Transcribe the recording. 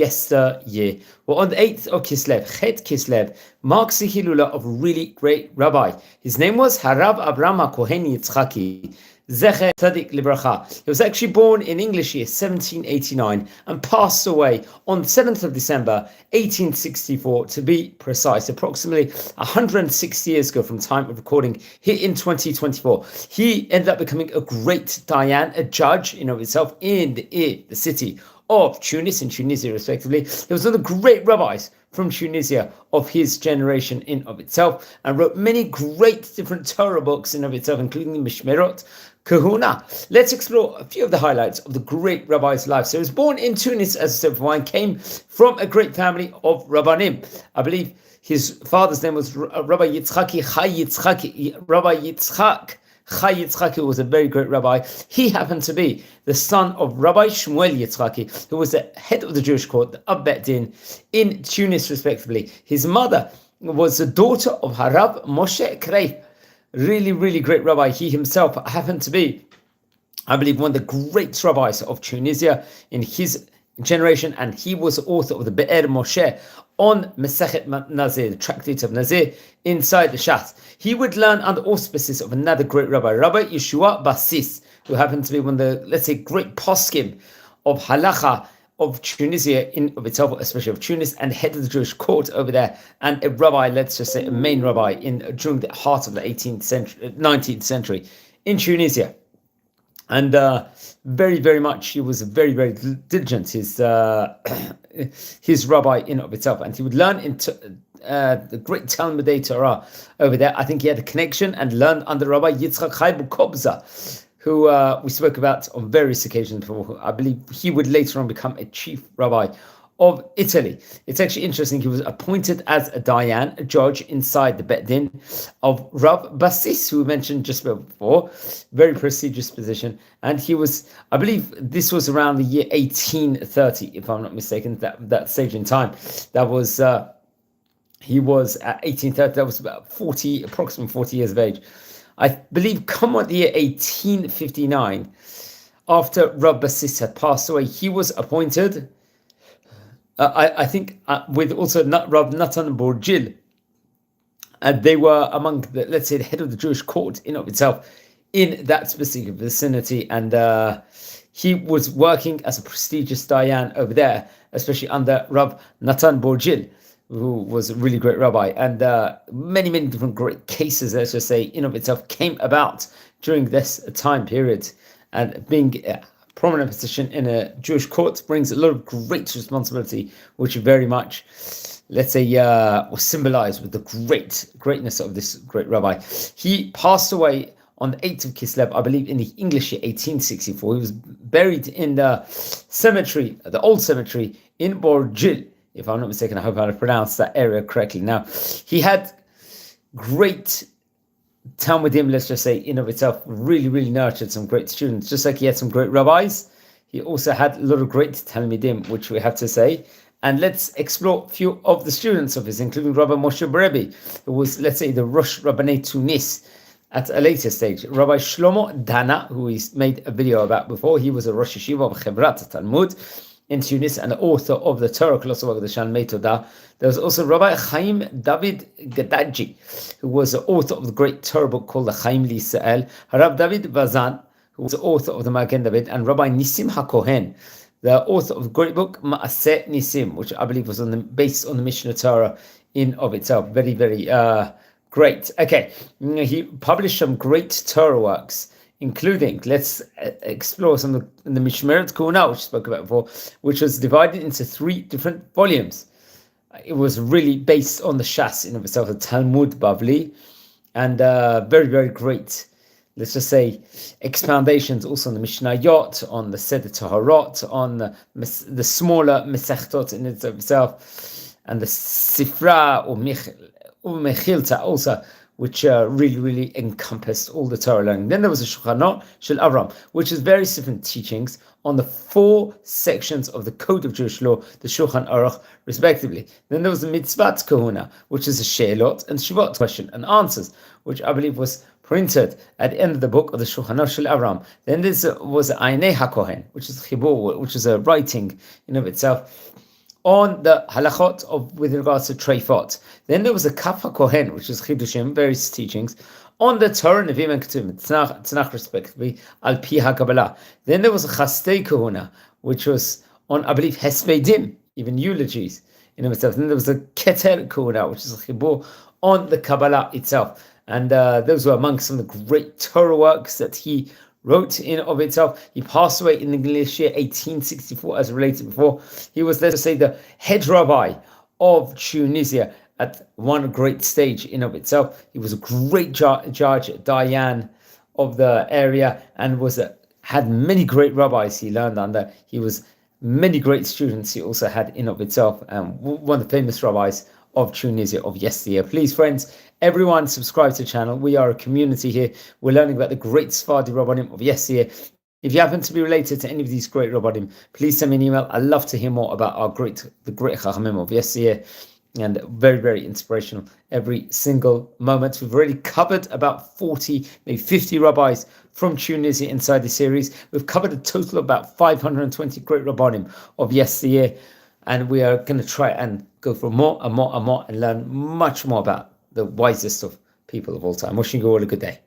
yesteryear. Well, on the 8th of Kislev, Chet Kislev, marks the Hilula of a really great rabbi. His name was Rabbi Avraham HaCohen Yitzhaky. Zecher Tzadik Libracha. He was actually born in English year 1789 and passed away on 7th of December 1864, to be precise, approximately 160 years ago from time of recording here in 2024. He ended up becoming a great דיין, a judge in of itself in the city of Tunis and Tunisia respectively. There was other great rabbis from Tunisia of his generation in of itself, and wrote many great different Torah books in of itself, including the Mishmerot, Kahuna. Let's explore a few of the highlights of the great rabbi's life. So he was born in Tunis, as I said before, and came from a great family of Rabbanim. I believe his father's name was Rabbi Yitzchaki Chai Yitzchaki. Rabbi Yitzchak Chai Yitzchaki was a very great rabbi. He happened to be the son of Rabbi Shmuel Yitzchaki, who was the head of the Jewish court, the Ab Din, in Tunis respectively. His mother was the daughter of Harav Moshe Kreif, really, really great rabbi. He himself happened to be, I believe, one of the great rabbis of Tunisia in his generation, and he was author of the Be'er Moshe on Masechet Nazir, the tractate of Nazir, inside the Shas. He would learn under auspices of another great rabbi, Rabbi Yeshua Basis, who happened to be one of the, let's say, great poskim of halacha of Tunisia in of itself, especially of Tunis, and head of the Jewish court over there, and a rabbi, let's just say a main rabbi during the heart of the 18th century, 19th century in Tunisia. And very, very much, he was very, very diligent, his rabbi in of itself, and he would learn into the great Talmudei Torah over there. I think he had a connection and learned under Rabbi Yitzchak Chai Kobza, who we spoke about on various occasions before. I believe he would later on become a chief rabbi of Italy. It's actually interesting. He was appointed as a דיין, a judge inside the Bet Din of Rav Basis, who we mentioned just before. Very prestigious position. And he was, I believe this was around the year 1830, if I'm not mistaken, that stage in time. That was, he was at 1830, that was about approximately 40 years of age. I believe come on the year 1859, after Rav Basis had passed away, he was appointed, I think, with also Rav Natan Borjil, and they were among the, let's say, the head of the Jewish court in of itself in that specific vicinity, and he was working as a prestigious דיין over there, especially under Rav Natan Borjil, who was a really great rabbi, and many, many different great cases, let's just say, in of itself came about during this time period. And being a prominent position in a Jewish court brings a lot of great responsibility, which very much, let's say, was symbolized with the greatness of this great rabbi. He passed away on the 8th of Kislev, I believe, in the English year 1864. He was buried in the cemetery, the old cemetery in Borjil. If I'm not mistaken, I hope I pronounced that area correctly. Now, he had great Talmudim, let's just say, in of itself, really, really nurtured some great students. Just like he had some great rabbis, he also had a lot of great Talmudim, which we have to say. And let's explore a few of the students of his, including Rabbi Moshe Berebi, who was, let's say, the Rosh Rabbanei Tunis at a later stage. Rabbi Shlomo Dana, who he's made a video about before, he was a Rosh Yeshiva of Chevrat Talmud in Tunis and the author of the Torah Kolosovag, the Shalmei Todah. There was also Rabbi Chaim David Gadaji, who was the author of the great Torah book called the Chaim L'Yisrael, Harav David Vazan, who was the author of the Magen David, and Rabbi Nisim HaKohen, the author of the great book Maaseh Nisim, which I believe was based on the Mishnah Torah in of itself. Very, very great. Okay, he published some great Torah works, including, let's explore some of the Mishmeret Kuna, which I spoke about before, which was divided into 3 different volumes. It was really based on the Shas in of itself, the Talmud Bavli, and very, very great, let's just say, expoundations also on the Mishnayot, on the Seder Taharot, on the smaller Mesechtot in itself, and the Sifra or Mechilta also, which really, really encompassed all the Torah learning. Then there was a Shulchan Aruch Shel Avraham, which is various different teachings on the 4 sections of the Code of Jewish Law, the Shulchan Aruch, respectively. Then there was the Mitzvat Kahuna, which is a She'elot and Shivot, question and answers, which I believe was printed at the end of the book of the Shulchan Aruch Shel Avraham. Then this was Aynei HaKohen, which is Chibur, which is a writing in of itself, on the halachot with regards to treifot. Then there was a kaf HaKohen, which is chidushim, various teachings, on the Torah, Nevi'im, and Ketuvim, Tanakh respectively, al pi HaKabbalah. Then there was a chastei kahuna, which was on, I believe, hespedim, even eulogies in itself. Then there was a keter kahuna, which is a chibur on the Kabbalah itself. And those were among some of the great Torah works that he wrote in of itself. He passed away in the English year 1864, as related before. He was, let's say, the head rabbi of Tunisia at one great stage in of itself. He was a great judge, דיין of the area, and had many great rabbis he learned under. He was many great students he also had in of itself, and one of the famous rabbis of Tunisia of yesteryear. Please, friends, everyone subscribe to the channel. We are a community here. We're learning about the great Sephardi Rabbanim of yesteryear. If you happen to be related to any of these great Rabbanim, please send me an email. I'd love to hear more about the great Chachamim of yesteryear, and very, very inspirational every single moment. We've already covered about 40, maybe 50 rabbis from Tunisia inside the series. We've covered a total of about 520 great Rabbanim of yesteryear, and we are going to try and go for more and more and more and learn much more about the wisest of people of all time. Wishing you all a good day.